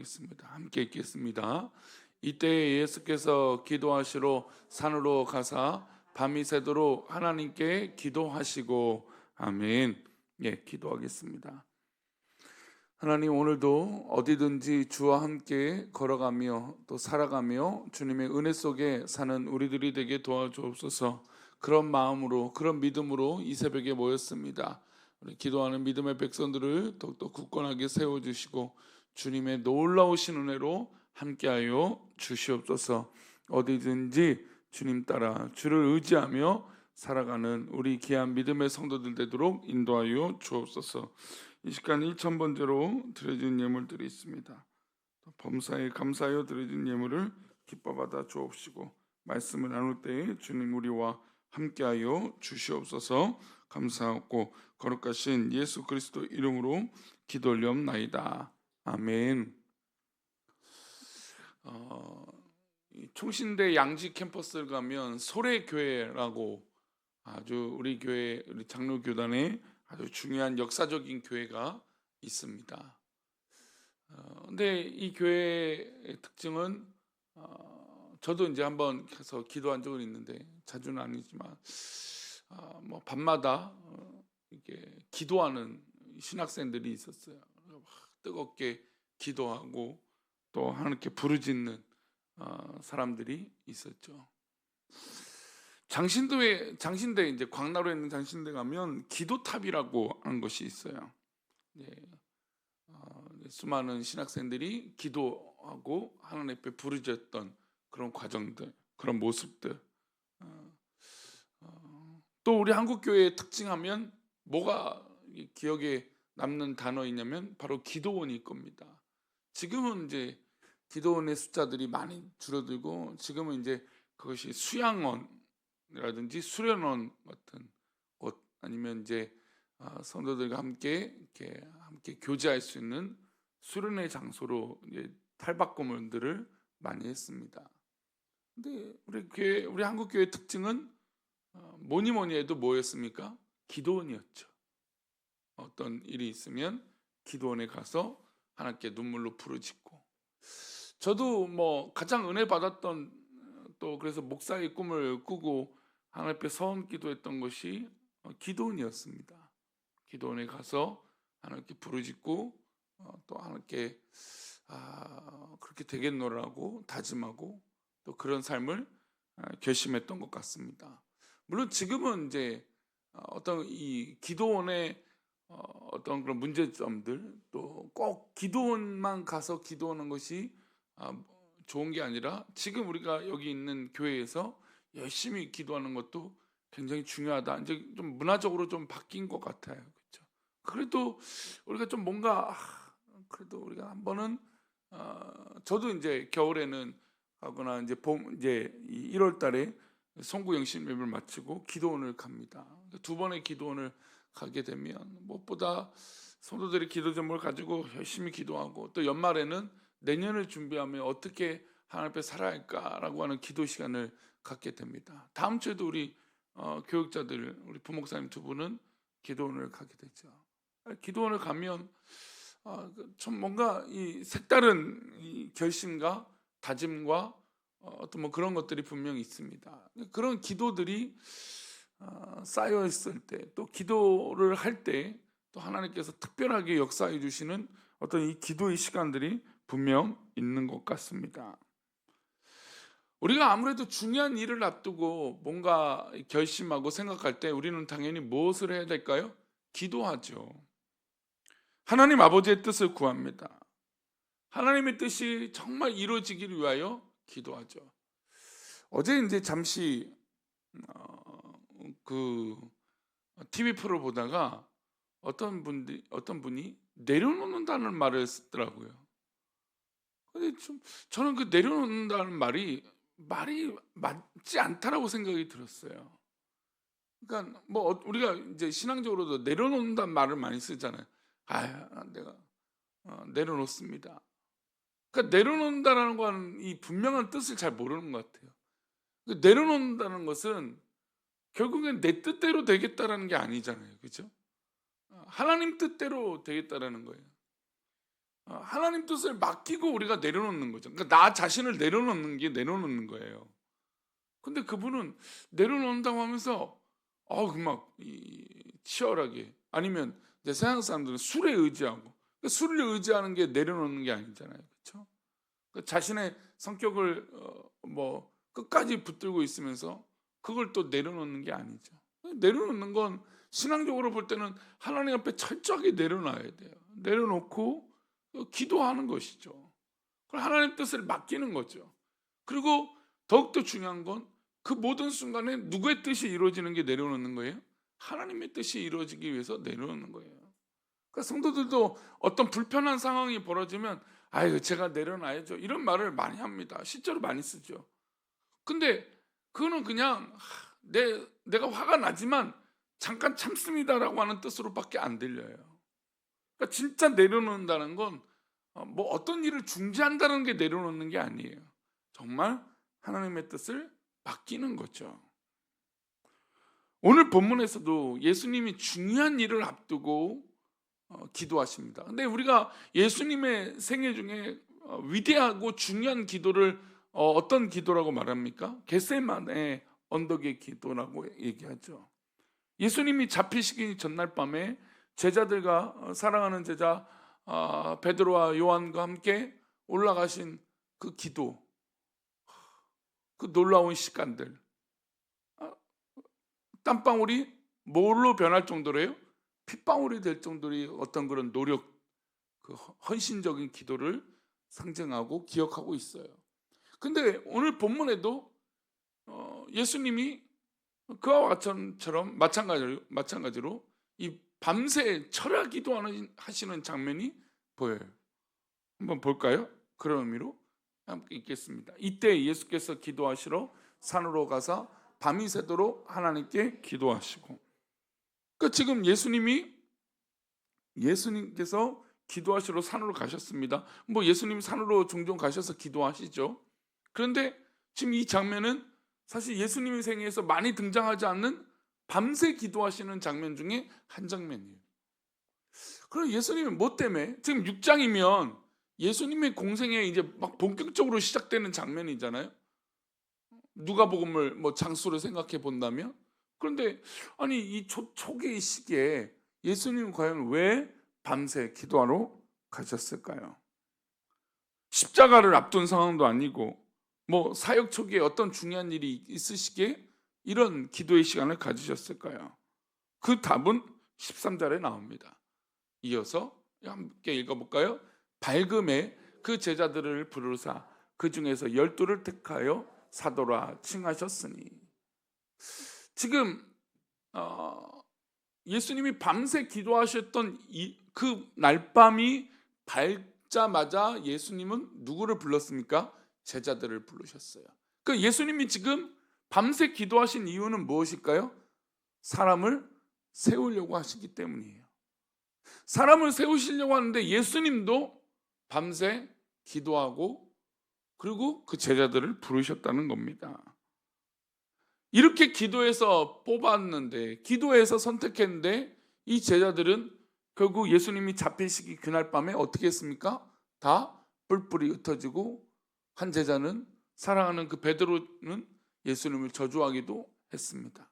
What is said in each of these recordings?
기도하겠습니다. 함께 읽겠습니다. 이때 예수께서 기도하시러 산으로 가사 밤이 새도록 하나님께 기도하시고 아멘. 예, 기도하겠습니다. 하나님, 오늘도 어디든지 주와 함께 걸어가며 또 살아가며 주님의 은혜 속에 사는 우리들이 되게 도와주옵소서. 그런 마음으로, 그런 믿음으로 이 새벽에 모였습니다. 우리 기도하는 믿음의 백성들을 더욱더 굳건하게 세워주시고 주님의 놀라우신 은혜로 함께하여 주시옵소서. 어디든지 주님 따라 주를 의지하며 살아가는 우리 귀한 믿음의 성도들 되도록 인도하여 주옵소서. 이 시간 1,000번째로 드려진 예물들이 있습니다. 범사에 감사하여 드려진 예물을 기뻐 받아 주옵시고 말씀을 나눌 때에 주님 우리와 함께하여 주시옵소서. 감사하고 거룩하신 예수 그리스도 이름으로 기도 올리옵나이다. 아멘. 총신대 양지 캠퍼스를 가면 소래교회라고 아주 우리 교회, 우리 장로교단의 아주 중요한 역사적인 교회가 있습니다. 근데 이 교회의 특징은 저도 이제 한번 가서 기도한 적은 있는데 자주는 아니지만 뭐 밤마다 이게 기도하는 신학생들이 있었어요. 막 뜨겁게 기도하고 또 하나님께 부르짖는 사람들이 있었죠. 장신대 이제 광나루에 있는 장신대 가면 기도탑이라고 하는 것이 있어요. 예, 수많은 신학생들이 기도하고 하나님 앞에 부르짖었던 그런 과정들, 그런 모습들. 또 우리 한국 교회의 특징하면 뭐가 기억에 남는 단어이냐면 바로 기도원일 겁니다. 지금은 이제 기도원의 숫자들이 많이 줄어들고 지금은 이제 그것이 수양원이라든지 수련원 같은 곳 아니면 이제 성도들과 함께 교제할 수 있는 수련의 장소로 이제 탈바꿈들을 많이 했습니다. 근데 우리 한국 교회의 특징은 뭐니 해도 뭐였습니까? 기도원이었죠. 어떤 일이 있으면 기도원에 가서 하나님께 눈물로 부르짖고, 저도 뭐 가장 은혜 받았던 또 그래서 목사의 꿈을 꾸고 하나님 앞에 서원 기도했던 것이 기도원이었습니다. 기도원에 가서 하나님께 부르짖고 또 하나님께 그렇게 되겠노라고 다짐하고 또 그런 삶을 결심했던 것 같습니다. 물론 지금은 이제 어떤 이 기도원의 어떤 그런 문제점들, 또 꼭 기도원만 가서 기도하는 것이 좋은 게 아니라 지금 우리가 여기 있는 교회에서 열심히 기도하는 것도 굉장히 중요하다. 이제 좀 문화적으로 좀 바뀐 것 같아요. 그렇죠? 그래도 우리가 좀 뭔가 그래도 우리가 한 번은 저도 이제 겨울에는 하거나 이제 이제 1월 달에 송구 영신 예배를 마치고 기도원을 갑니다. 두 번의 기도원을 가게 되면 무엇보다 성도들이 기도 제목을 가지고 열심히 기도하고 또 연말에는 내년을 준비하며 어떻게 하나님 앞에 살아야 할까라고 하는 기도 시간을 갖게 됩니다. 다음 주에도 우리 교육자들, 우리 부목사님 두 분은 기도원을 가게 되죠. 기도원을 가면 좀 뭔가 이 색다른 이 결심과 다짐과 어떤 뭐 그런 것들이 분명히 있습니다. 그런 기도들이 쌓여 있을 때, 또 기도를 할 때 또 하나님께서 특별하게 역사해 주시는 어떤 이 기도의 시간들이 분명 있는 것 같습니다. 우리가 아무래도 중요한 일을 앞두고 뭔가 결심하고 생각할 때 우리는 당연히 무엇을 해야 될까요? 기도하죠. 하나님 아버지의 뜻을 구합니다. 하나님의 뜻이 정말 이루어지기를 위하여 기도하죠. 어제 이제 잠시 그 TV 프로 보다가 어떤 분이 내려놓는다는 말을 쓰더라고요. 근데 저는 그 내려놓는다는 말이 맞지 않다라고 생각이 들었어요. 그러니까 뭐 우리가 이제 신앙적으로도 내려놓는다는 말을 많이 쓰잖아요. 내가 내려놓습니다. 그러니까 내려놓는다라는 건 이 분명한 뜻을 잘 모르는 것 같아요. 내려놓는다는 것은 결국엔 내 뜻대로 되겠다라는 게 아니잖아요, 그렇죠? 하나님 뜻대로 되겠다라는 거예요. 하나님 뜻을 맡기고 우리가 내려놓는 거죠. 그러니까 나 자신을 내려놓는 게 내려놓는 거예요. 근데 그분은 내려놓는다고 하면서 막 치열하게, 아니면 이제 세상 사람들은 술에 의지하고, 그러니까 술을 의지하는 게 내려놓는 게 아니잖아요. 그렇죠? 자신의 성격을 뭐 끝까지 붙들고 있으면서 그걸 또 내려놓는 게 아니죠. 내려놓는 건 신앙적으로 볼 때는 하나님 앞에 철저하게 내려놔야 돼요. 내려놓고 기도하는 것이죠. 하나님 뜻을 맡기는 거죠. 그리고 더욱더 중요한 건 그 모든 순간에 누구의 뜻이 이루어지는 게 내려놓는 거예요? 하나님의 뜻이 이루어지기 위해서 내려놓는 거예요. 그러니까 성도들도 어떤 불편한 상황이 벌어지면 아유 제가 내려놔야죠, 이런 말을 많이 합니다. 실제로 많이 쓰죠. 근데 그거는 그냥 내가 화가 나지만 잠깐 참습니다라고 하는 뜻으로밖에 안 들려요. 그러니까 진짜 내려놓는다는 건 뭐 어떤 일을 중지한다는 게 내려놓는 게 아니에요. 정말 하나님의 뜻을 맡기는 거죠. 오늘 본문에서도 예수님이 중요한 일을 앞두고 기도하십니다. 근데 우리가 예수님의 생애 중에 위대하고 중요한 기도를 어떤 기도라고 말합니까? 겟세마네 언덕의 기도라고 얘기하죠. 예수님이 잡히시기 전날 밤에 제자들과 사랑하는 제자 베드로와 요한과 함께 올라가신 그 기도, 그 놀라운 시간들, 땀방울이 뭘로 변할 정도로요? 핏방울이 될 정도의 어떤 그런 노력, 그 헌신적인 기도를 상징하고 기억하고 있어요. 근데 오늘 본문에도 예수님이 그와 같처럼 마찬가지로 이 밤새 철야 기도하시는 장면이 보여요. 한번 볼까요? 그런 의미로 함께 읽겠습니다. 이때 예수께서 기도하시러 산으로 가사 밤이 새도록 하나님께 기도하시고, 그러니까 지금 예수님께서 기도하시러 산으로 가셨습니다. 뭐 예수님 산으로 종종 가셔서 기도하시죠. 그런데 지금 이 장면은 사실 예수님의 생애에서 많이 등장하지 않는 밤새 기도하시는 장면 중에 한 장면이에요. 그럼 예수님은 뭐 때문에, 지금 6장이면 예수님의 공생에 이제 막 본격적으로 시작되는 장면이잖아요. 누가복음을 뭐 장수로 생각해 본다면. 그런데 아니 이 초기의 시기에 예수님은 과연 왜 밤새 기도하러 가셨을까요? 십자가를 앞둔 상황도 아니고 뭐 사역 초기에 어떤 중요한 일이 있으시기에 이런 기도의 시간을 가지셨을까요? 그 답은 13절에 나옵니다. 이어서 함께 읽어볼까요? 밝음에 그 제자들을 부르사 그 중에서 12를 택하여 사도라 칭하셨으니. 지금 예수님이 밤새 기도하셨던 그 날밤이 밝자마자 예수님은 누구를 불렀습니까? 제자들을 부르셨어요. 그 예수님이 지금 밤새 기도하신 이유는 무엇일까요? 사람을 세우려고 하시기 때문이에요. 사람을 세우시려고 하는데 예수님도 밤새 기도하고 그리고 그 제자들을 부르셨다는 겁니다. 이렇게 기도해서 뽑았는데, 기도해서 선택했는데 이 제자들은 결국 예수님이 잡히시기 그날 밤에 어떻게 했습니까? 다 뿔뿔이 흩어지고, 한 제자는, 사랑하는 그 베드로는 예수님을 저주하기도 했습니다.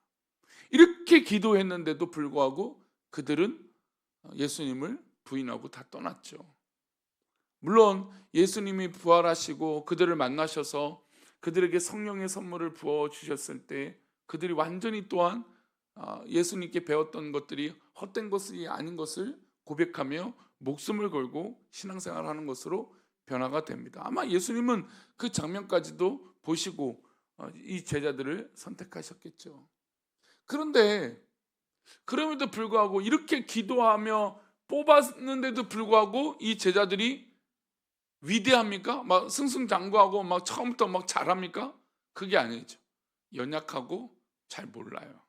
이렇게 기도했는데도 불구하고 그들은 예수님을 부인하고 다 떠났죠. 물론 예수님이 부활하시고 그들을 만나셔서 그들에게 성령의 선물을 부어주셨을 때 그들이 완전히 또한 예수님께 배웠던 것들이 헛된 것이 아닌 것을 고백하며 목숨을 걸고 신앙생활을 하는 것으로 변화가 됩니다. 아마 예수님은 그 장면까지도 보시고 이 제자들을 선택하셨겠죠. 그런데 그럼에도 불구하고 이렇게 기도하며 뽑았는데도 불구하고 이 제자들이 위대합니까? 막 승승장구하고 막 처음부터 막 잘합니까? 그게 아니죠. 연약하고 잘 몰라요.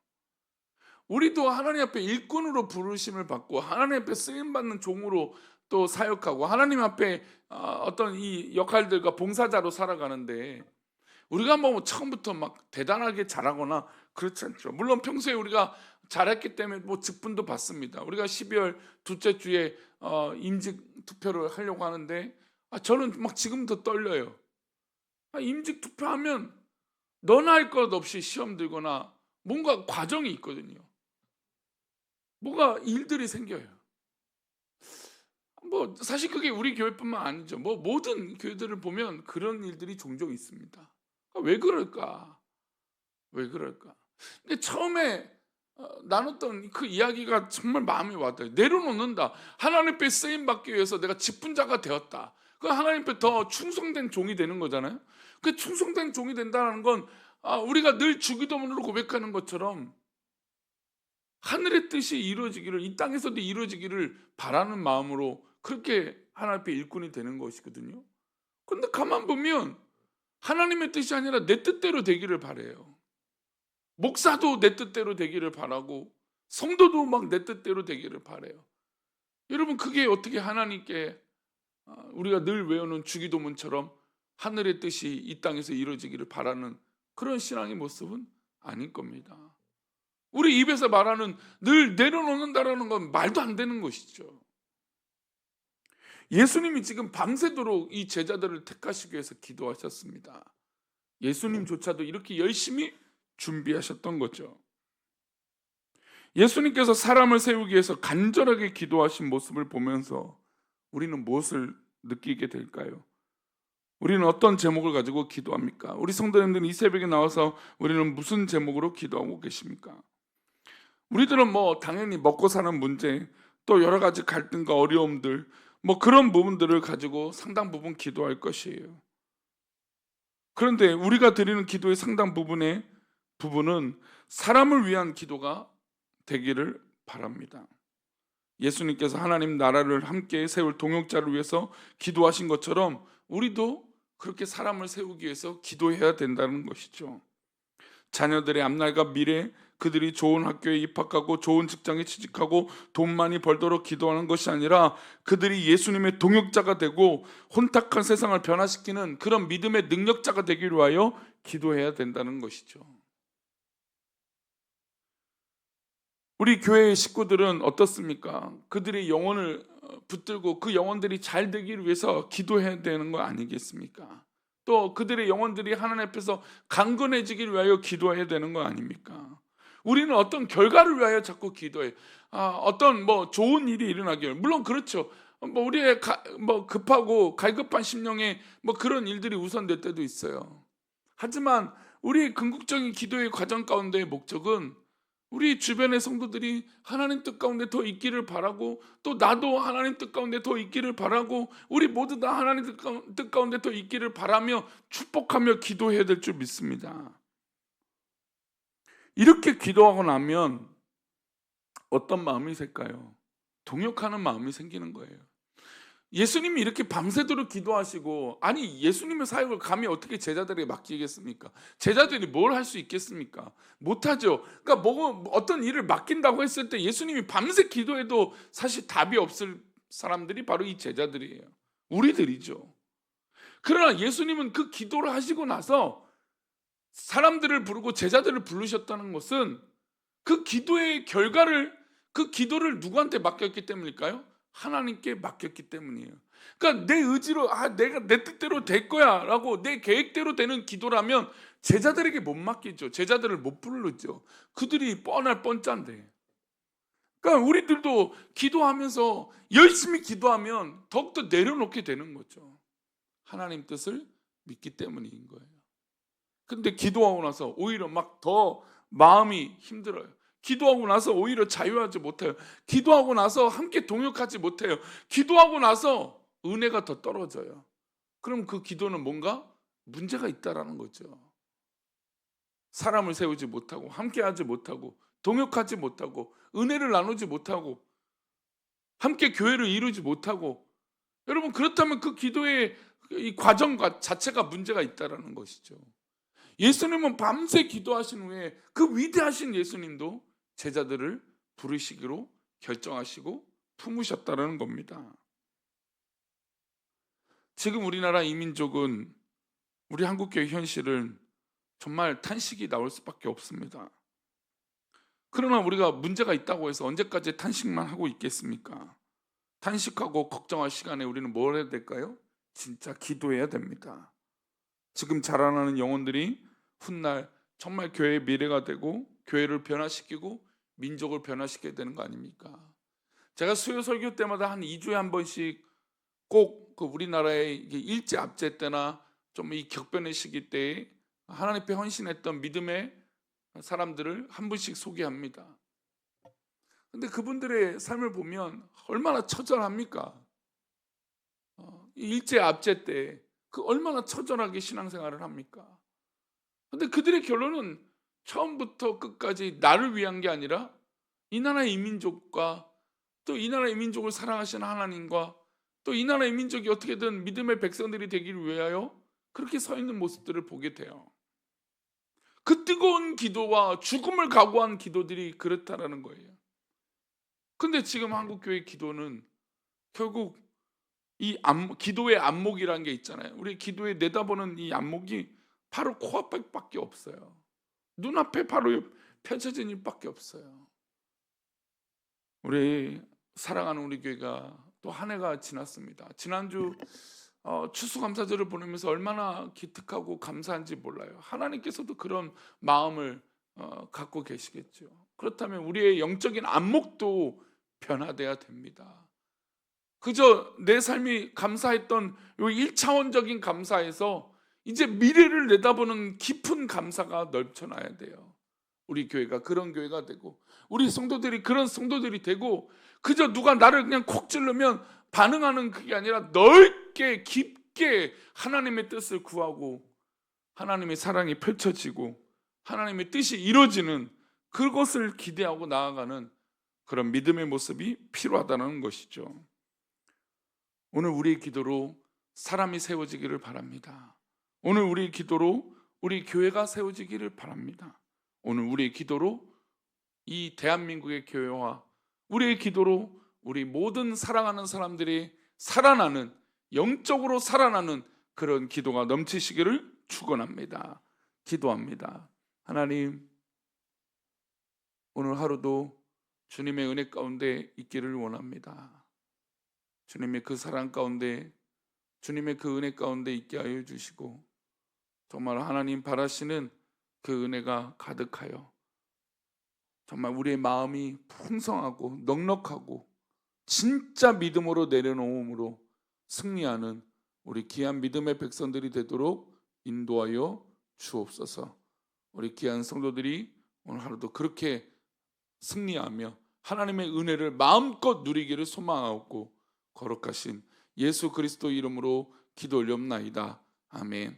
우리도 하나님 앞에 일꾼으로 부르심을 받고 하나님 앞에 쓰임받는 종으로 또 사역하고 하나님 앞에 어떤 이 역할들과 봉사자로 살아가는데, 우리가 뭐 처음부터 막 대단하게 잘하거나 그렇지 않죠. 물론 평소에 우리가 잘했기 때문에 뭐 직분도 받습니다. 우리가 12월 둘째 주에 임직 투표를 하려고 하는데 저는 막 지금도 떨려요. 임직 투표하면 너나 할 것 없이 시험 들거나 뭔가 과정이 있거든요. 뭐가 일들이 생겨요. 뭐 사실 그게 우리 교회뿐만 아니죠. 뭐 모든 교회들을 보면 그런 일들이 종종 있습니다. 왜 그럴까? 왜 그럴까? 근데 처음에 나눴던 그 이야기가 정말 마음에 와닿아요. 내려놓는다. 하나님 앞에 쓰임 받기 위해서 내가 직분자가 되었다. 그 하나님 앞에 더 충성된 종이 되는 거잖아요. 그 충성된 종이 된다는 건 우리가 늘 주기도문으로 고백하는 것처럼 하늘의 뜻이 이루어지기를, 이 땅에서도 이루어지기를 바라는 마음으로 그렇게 하나님 앞에 일꾼이 되는 것이거든요. 근데 가만 보면 하나님의 뜻이 아니라 내 뜻대로 되기를 바래요. 목사도 내 뜻대로 되기를 바라고 성도도 막 내 뜻대로 되기를 바래요. 여러분 그게 어떻게 하나님께 우리가 늘 외우는 주기도문처럼 하늘의 뜻이 이 땅에서 이루어지기를 바라는 그런 신앙의 모습은 아닐 겁니다. 우리 입에서 말하는 늘 내려놓는다라는 건 말도 안 되는 것이죠. 예수님이 지금 밤새도록 이 제자들을 택하시기 위해서 기도하셨습니다. 예수님조차도 이렇게 열심히 준비하셨던 거죠. 예수님께서 사람을 세우기 위해서 간절하게 기도하신 모습을 보면서 우리는 무엇을 느끼게 될까요? 우리는 어떤 제목을 가지고 기도합니까? 우리 성도님들은 이 새벽에 나와서 우리는 무슨 제목으로 기도하고 계십니까? 우리들은 뭐 당연히 먹고 사는 문제, 또 여러 가지 갈등과 어려움들, 뭐 그런 부분들을 가지고 상당 부분 기도할 것이에요. 그런데 우리가 드리는 기도의 상당 부분은 사람을 위한 기도가 되기를 바랍니다. 예수님께서 하나님 나라를 함께 세울 동역자를 위해서 기도하신 것처럼 우리도 그렇게 사람을 세우기 위해서 기도해야 된다는 것이죠. 자녀들의 앞날과 미래, 그들이 좋은 학교에 입학하고 좋은 직장에 취직하고 돈 많이 벌도록 기도하는 것이 아니라 그들이 예수님의 동역자가 되고 혼탁한 세상을 변화시키는 그런 믿음의 능력자가 되기를 위하여 기도해야 된다는 것이죠. 우리 교회의 식구들은 어떻습니까? 그들의 영혼을 붙들고 그 영혼들이 잘 되기를 위해서 기도해야 되는 거 아니겠습니까? 또 그들의 영혼들이 하나님 앞에서 강건해지기를 위하여 기도해야 되는 거 아닙니까? 우리는 어떤 결과를 위하여 자꾸 기도해요. 어떤 뭐 좋은 일이 일어나길, 물론 그렇죠. 뭐 우리의 뭐 급하고 갈급한 심령에 뭐 그런 일들이 우선될 때도 있어요. 하지만 우리 궁극적인 기도의 과정 가운데의 목적은 우리 주변의 성도들이 하나님 뜻 가운데 더 있기를 바라고, 또 나도 하나님 뜻 가운데 더 있기를 바라고, 우리 모두 다 하나님 뜻 가운데 더 있기를 바라며 축복하며 기도해야 될 줄 믿습니다. 이렇게 기도하고 나면 어떤 마음이 생길까요? 동역하는 마음이 생기는 거예요. 예수님이 이렇게 밤새도록 기도하시고, 아니 예수님의 사역을 감히 어떻게 제자들에게 맡기겠습니까? 제자들이 뭘 할 수 있겠습니까? 못하죠. 그러니까 뭐 어떤 일을 맡긴다고 했을 때 예수님이 밤새 기도해도 사실 답이 없을 사람들이 바로 이 제자들이에요. 우리들이죠. 그러나 예수님은 그 기도를 하시고 나서 사람들을 부르고 제자들을 부르셨다는 것은 그 기도의 결과를, 그 기도를 누구한테 맡겼기 때문일까요? 하나님께 맡겼기 때문이에요. 그러니까 내 의지로 내가 내 뜻대로 될 거야 라고 내 계획대로 되는 기도라면 제자들에게 못 맡기죠. 제자들을 못 부르죠. 그들이 뻔할 뻔짠데. 그러니까 우리들도 기도하면서 열심히 기도하면 더욱더 내려놓게 되는 거죠. 하나님 뜻을 믿기 때문인 거예요. 근데 기도하고 나서 오히려 막 더 마음이 힘들어요. 기도하고 나서 오히려 자유하지 못해요. 기도하고 나서 함께 동역하지 못해요. 기도하고 나서 은혜가 더 떨어져요. 그럼 그 기도는 뭔가 문제가 있다라는 거죠. 사람을 세우지 못하고, 함께하지 못하고, 동역하지 못하고, 은혜를 나누지 못하고, 함께 교회를 이루지 못하고, 여러분 그렇다면 그 기도의 이 과정 자체가 문제가 있다라는 것이죠. 예수님은 밤새 기도하신 후에 그 위대하신 예수님도 제자들을 부르시기로 결정하시고 품으셨다는 겁니다. 지금 우리나라 이민족은, 우리 한국교회 현실은 정말 탄식이 나올 수밖에 없습니다. 그러나 우리가 문제가 있다고 해서 언제까지 탄식만 하고 있겠습니까? 탄식하고 걱정할 시간에 우리는 뭘 해야 될까요? 진짜 기도해야 됩니다. 지금 자라나는 영혼들이 훗날 정말 교회의 미래가 되고 교회를 변화시키고 민족을 변화시켜야 되는 거 아닙니까? 제가 수요 설교 때마다 한 2주에 한 번씩 꼭 그 우리나라의 일제 압제 때나 좀 이 격변의 시기 때에 하나님 앞에 헌신했던 믿음의 사람들을 한 분씩 소개합니다. 근데 그분들의 삶을 보면 얼마나 처절합니까? 이 일제 압제 때 그 얼마나 처절하게 신앙생활을 합니까? 근데 그들의 결론은 처음부터 끝까지 나를 위한 게 아니라 이 나라의 이민족과 또 이 나라의 민족을 사랑하시는 하나님과 또 이 나라의 민족이 어떻게든 믿음의 백성들이 되기를 위하여 그렇게 서 있는 모습들을 보게 돼요. 그 뜨거운 기도와 죽음을 각오한 기도들이 그렇다라는 거예요. 근데 지금 한국교회 기도는 결국 기도의 안목이라는 게 있잖아요. 우리 기도에 내다보는 이 안목이 바로 코앞밖에 없어요. 눈앞에 바로 펼쳐진 일밖에 없어요. 우리 사랑하는 우리 교회가 또 한 해가 지났습니다. 지난주 추수감사절을 보내면서 얼마나 기특하고 감사한지 몰라요. 하나님께서도 그런 마음을 갖고 계시겠죠. 그렇다면 우리의 영적인 안목도 변화돼야 됩니다. 그저 내 삶이 감사했던 요 1차원적인 감사에서 이제 미래를 내다보는 깊은 감사가 넘쳐나야 돼요. 우리 교회가 그런 교회가 되고 우리 성도들이 그런 성도들이 되고 그저 누가 나를 그냥 콕 찌르면 반응하는 그게 아니라 넓게 깊게 하나님의 뜻을 구하고 하나님의 사랑이 펼쳐지고 하나님의 뜻이 이루어지는 그것을 기대하고 나아가는 그런 믿음의 모습이 필요하다는 것이죠. 오늘 우리의 기도로 사람이 세워지기를 바랍니다. 오늘 우리의 기도로 우리 교회가 세워지기를 바랍니다. 오늘 우리의 기도로 이 대한민국의 교회와 우리의 기도로 우리 모든 사랑하는 사람들이 살아나는 영적으로 살아나는 그런 기도가 넘치시기를 축원합니다. 기도합니다. 하나님, 오늘 하루도 주님의 은혜 가운데 있기를 원합니다. 주님의 그 사랑 가운데 주님의 그 은혜 가운데 있게 하여 주시고 정말 하나님 바라시는 그 은혜가 가득하여 정말 우리의 마음이 풍성하고 넉넉하고 진짜 믿음으로 내려놓음으로 승리하는 우리 귀한 믿음의 백성들이 되도록 인도하여 주옵소서. 우리 귀한 성도들이 오늘 하루도 그렇게 승리하며 하나님의 은혜를 마음껏 누리기를 소망하고 거룩하신 예수 그리스도 이름으로 기도 올렵나이다. 아멘.